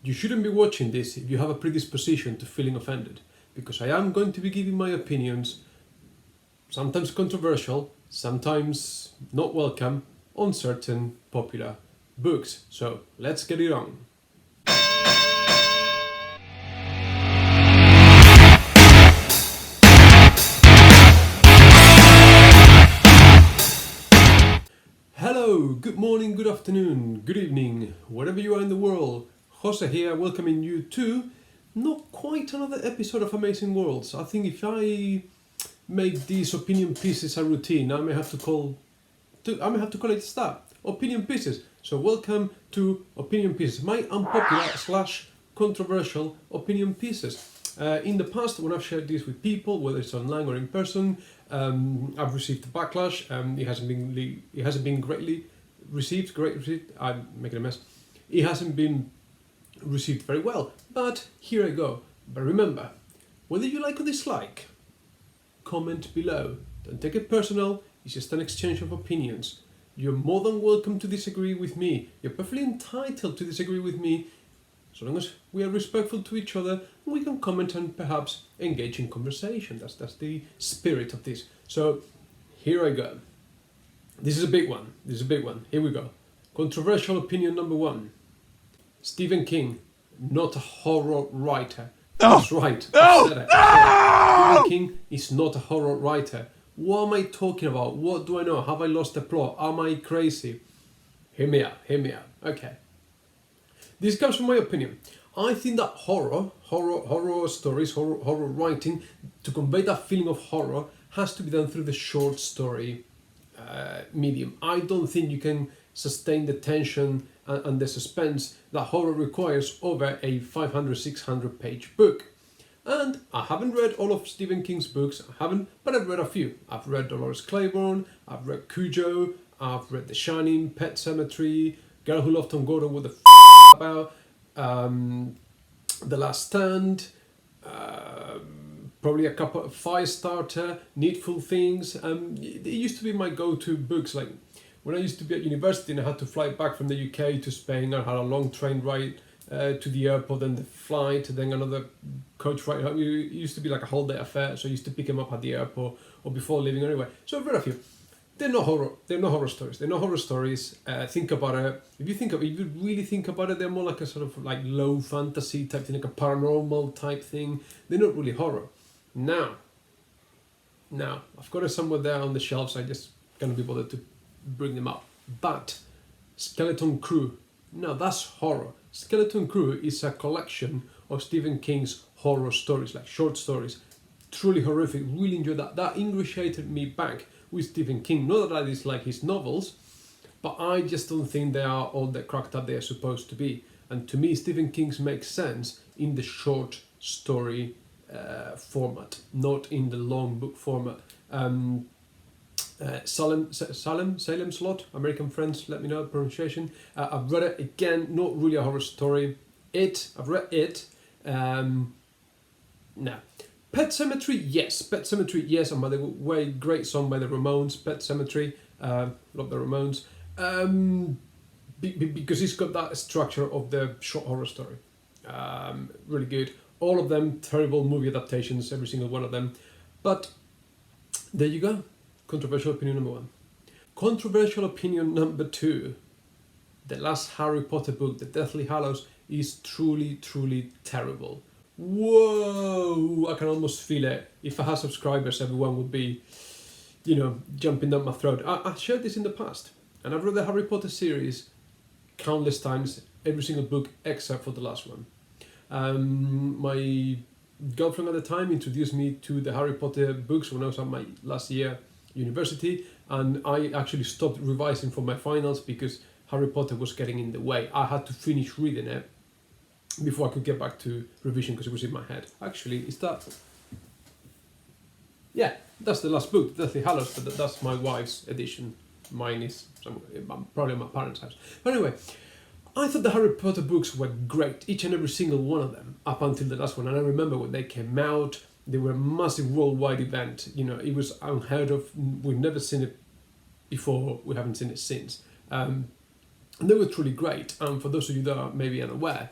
you shouldn't be watching this if you have a predisposition to feeling offended, because I am going to be giving my opinions, sometimes controversial, sometimes not welcome, on certain popular books. So let's get it on. Hello, good morning, good afternoon, good evening, wherever you are in the world. Jose here, welcoming you to not quite another episode of Amazing Worlds. I think if I make these opinion pieces a routine, I may have to call it that, opinion pieces. So welcome to opinion pieces, my unpopular / controversial opinion pieces. In the past, when I've shared this with people, whether it's online or in person, I've received backlash. It hasn't been greatly received. I'm making a mess. It hasn't been received very well. But here I go. But remember, whether you like or dislike, comment below. Don't take it personal. It's just an exchange of opinions. You're more than welcome to disagree with me. You're perfectly entitled to disagree with me, so long as we are respectful to each other, we can comment and perhaps engage in conversation. That's the spirit of this. So here I go. This is a big one. Here we go. Controversial opinion number 1. Stephen King, not a horror writer. That's right. I said it. Stephen King is not a horror writer. What am I talking about? What do I know? Have I lost the plot? Am I crazy? Hear me out. Okay. This comes from my opinion. I think that horror stories, horror writing, to convey that feeling of horror, has to be done through the short story medium. I don't think you can sustain the tension and the suspense that horror requires over a 500-600 page book. And I haven't read all of Stephen King's books, but I've read a few. I've read Dolores Claiborne, I've read Cujo, I've read The Shining, Pet Sematary, Girl Who Loved Tom Gordon with the about, The Last Stand, probably a couple of Firestarter, Needful Things. It used to be my go-to books. Like when I used to be at university and I had to fly back from the UK to Spain, I had a long train ride to the airport, then the flight, then another coach ride home. It used to be like a whole day affair, so I used to pick him up at the airport or before leaving anyway. So I've read a few. They're not horror stories. Think about it. If you really think about it, they're more like a sort of like low fantasy type thing, like a paranormal type thing. They're not really horror. Now, I've got it somewhere there on the shelves. I just can't be bothered to bring them up. But Skeleton Crew, no, that's horror. Skeleton Crew is a collection of Stephen King's horror stories, like short stories. Truly horrific. Really enjoyed that. That ingratiated me back with Stephen King. Not that I dislike his novels, but I just don't think they are all the cracked up they are supposed to be. And to me, Stephen King's makes sense in the short story format, not in the long book format. Salem's Lot, American Friends, let me know the pronunciation. I've read it, again, not really a horror story. I've read it. No. Pet Sematary, yes, and by the way, great song by the Ramones, Pet Sematary, love the Ramones, because it's got that structure of the short horror story, really good. All of them terrible movie adaptations, every single one of them, but there you go. Controversial opinion number 1. Controversial opinion number 2. The last Harry Potter book, The Deathly Hallows, is truly terrible. Whoa! I can almost feel it. If I had subscribers, everyone would be, jumping down my throat. I shared this in the past, and I've read the Harry Potter series countless times, every single book except for the last one. My girlfriend at the time introduced me to the Harry Potter books when I was at my last year university, and I actually stopped revising for my finals because Harry Potter was getting in the way. I had to finish reading it before I could get back to revision because it was in my head. Actually, is that... Yeah, that's the last book, Deathly Hallows, but that's my wife's edition. Mine is probably at my parents' house. But anyway, I thought the Harry Potter books were great, each and every single one of them, up until the last one. And I remember when they came out, they were a massive worldwide event. It was unheard of. We've never seen it before, we haven't seen it since. And they were truly great. And for those of you that are maybe unaware,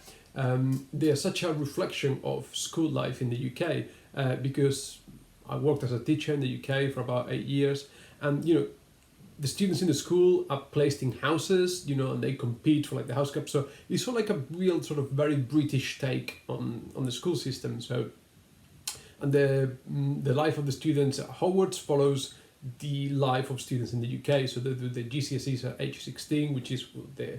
they are such a reflection of school life in the UK, because I worked as a teacher in the UK for about 8 years, and the students in the school are placed in houses, and they compete for like the house cup. So it's sort of like a real sort of very British take on the school system. So, and the life of the students at Hogwarts follows the life of students in the UK. So they do the GCSEs at age 16, which is the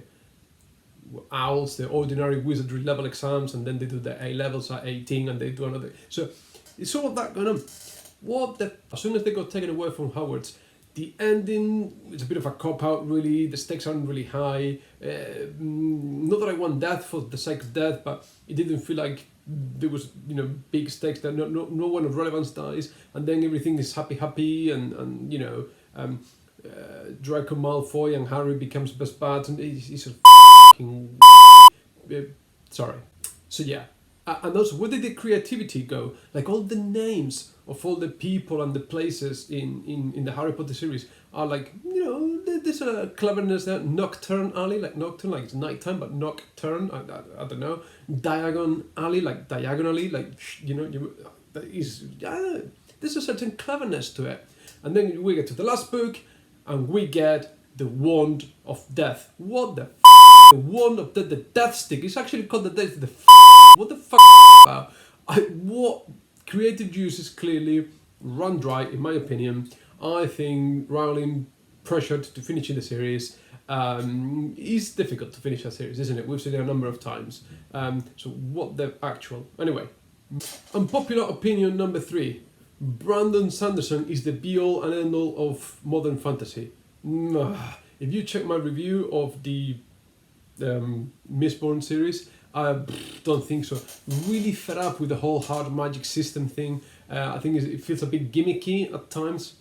owls, the ordinary wizardry level exams, and then they do the A levels at 18, and they do another. So it's sort of that going on. As soon as they got taken away from Hogwarts, the ending is a bit of a cop-out, really. The stakes aren't really high. Not that I want death for the sake of death, but it didn't feel like there was, big stakes that no one of relevance dies, and then everything is happy, and Draco Malfoy and Harry becomes best buds, and he's a f***ing sorry. So yeah. And also, where did the creativity go? Like all the names of all the people and the places in the Harry Potter series are like, there's a cleverness there. Nocturne Alley, like nocturne, like it's nighttime, but nocturne, I don't know. Diagon Alley, like diagonally, like, there's a certain cleverness to it. And then we get to the last book, and we get the Wand of Death. What the f***? The Wand of Death, the Death Stick. It's actually called the Death. What the fuck about? What creative juice is clearly run dry, in my opinion. I think Rowling pressured to finish in the series. It's difficult to finish a series, isn't it? We've seen it a number of times. So what the actual... Anyway, unpopular opinion number 3. Brandon Sanderson is the be-all and end-all of modern fantasy. If you check my review of the Mistborn series, I don't think so. Really fed up with the whole hard magic system thing. I think it feels a bit gimmicky at times.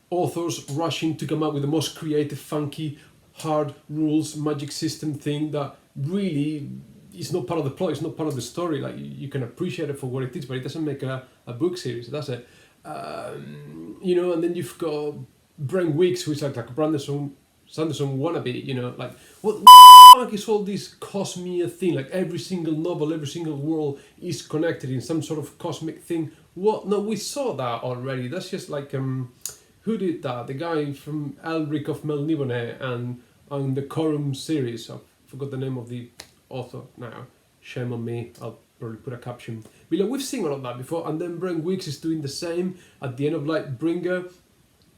Authors rushing to come up with the most creative, funky, hard rules magic system thing that really is not part of the plot, it's not part of the story. Like, you can appreciate it for what it is, but it doesn't make a book series. That's it. And then you've got Brent Weeks, who's like a Brandon Sanderson wannabe, like, what the fuck is all this cosmere thing? Like, every single novel, every single world is connected in some sort of cosmic thing. What? No, we saw that already. That's just like, who did that? The guy from Elric of Melniboné and the Corum series. I forgot the name of the author now. Shame on me. I'll probably put a caption. But like, we've seen all of that before, and then Brent Weeks is doing the same at the end of Lightbringer.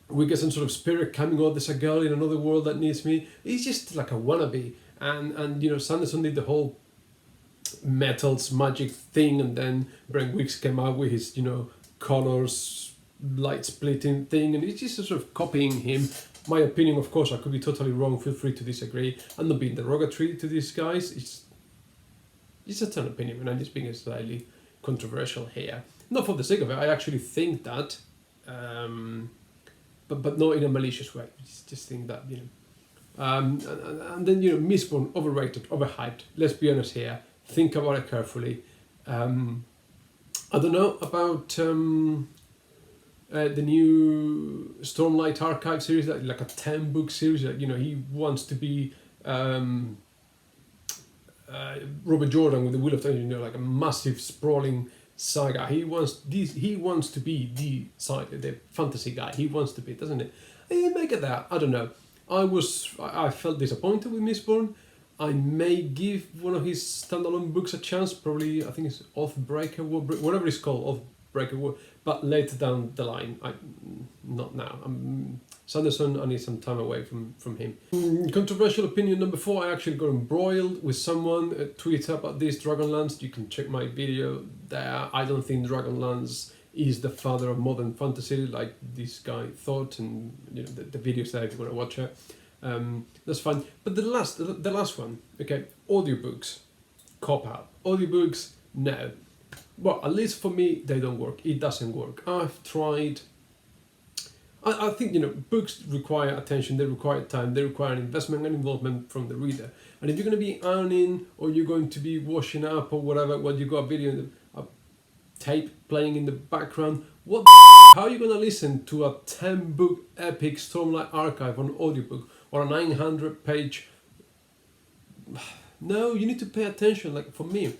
We get some sort of spirit coming out. There's a girl in another world that needs me. He's just like a wannabe. And Sanderson did the whole metals magic thing, and then Brent Weeks came out with his colors light splitting thing, and it's just sort of copying him. My opinion, of course, I could be totally wrong. Feel free to disagree. I'm not being derogatory to these guys. It's just an opinion, and I'm just being slightly controversial here. Not for the sake of it. I actually think that. But not in a malicious way. Just think that, and then, Mistborn, overrated, overhyped. Let's be honest here. Think about it carefully. I don't know about the new Stormlight Archive series, like a 10-book series. That he wants to be Robert Jordan with the Wheel of Time. Like a massive sprawling saga. He wants to be the fantasy guy. He wants to be, doesn't it? He may get that. I don't know. I felt disappointed with Mistborn. I may give one of his standalone books a chance. Probably, I think it's Oathbreaker, whatever it's called, Oathbreaker. But later down the line, not now. Sanderson, I need some time away from him. Controversial opinion number 4. I actually got embroiled with someone at Twitter about this, Dragonlance. You can check my video there. I don't think Dragonlance is the father of modern fantasy, like this guy thought, and the videos there if you want to watch it. That's fine. But the last one, okay, audiobooks, cop out. Audiobooks, no. Well, at least for me, they don't work. It doesn't work. I've tried. I think, books require attention, they require time, they require an investment and involvement from the reader. And if you're going to be earning, or you're going to be washing up or whatever, you got a video, a tape playing in the background, how are you going to listen to a 10-book epic Stormlight Archive on audiobook, or a 900-page No, you need to pay attention. Like for me,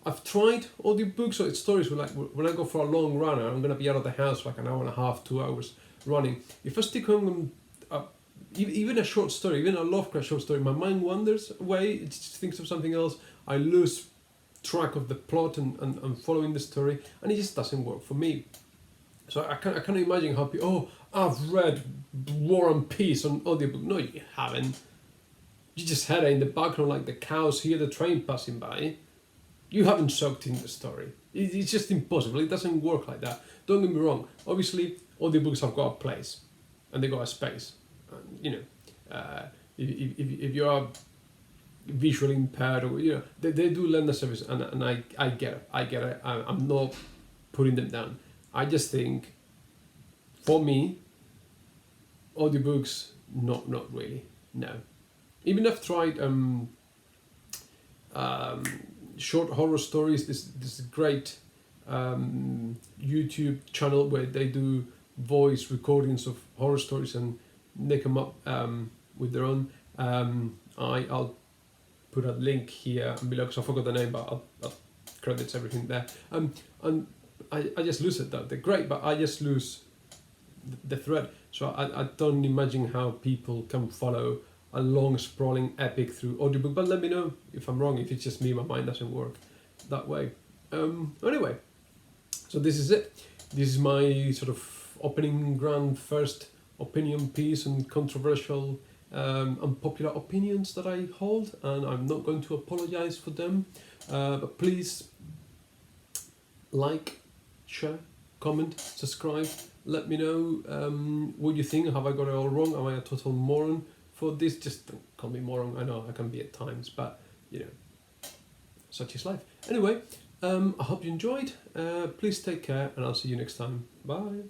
I've tried audiobooks or stories where, like, when I go for a long run, I'm gonna be out of the house for like an hour and a half, 2 hours running. If I stick on even a short story, even a Lovecraft short story, my mind wanders away. It just thinks of something else. I lose track of the plot and following the story, and it just doesn't work for me. So I can't imagine how people, I've read War and Peace on audiobook. No, you haven't. You just had it in the background like the cows hear the train passing by. You haven't soaked in the story. It's just impossible. It doesn't work like that. Don't get me wrong. Obviously, audiobooks have got a place, and they got a space. If you are visually impaired, or they do lend a service, and I get it. I'm not putting them down. I just think, for me, audiobooks, not really. No. Even I've tried short horror stories. This great YouTube channel where they do voice recordings of horror stories and they come up with their own. I'll put a link here and below because I forgot the name, but I'll credits everything there. And I just lose it though. They're great, but I just lose the thread. So I don't imagine how people can follow a long sprawling epic through audiobook. But let me know if I'm wrong, if it's just me, my mind doesn't work that way. Anyway, so this is it. This is my sort of opening grand first opinion piece and controversial unpopular opinions that I hold, and I'm not going to apologize for them. But please like, share, comment, subscribe. Let me know what you think. Have I got it all wrong? Am I a total moron for this? Just don't call me moron. I know I can be at times, but such is life. Anyway, I hope you enjoyed. Please take care, and I'll see you next time. Bye.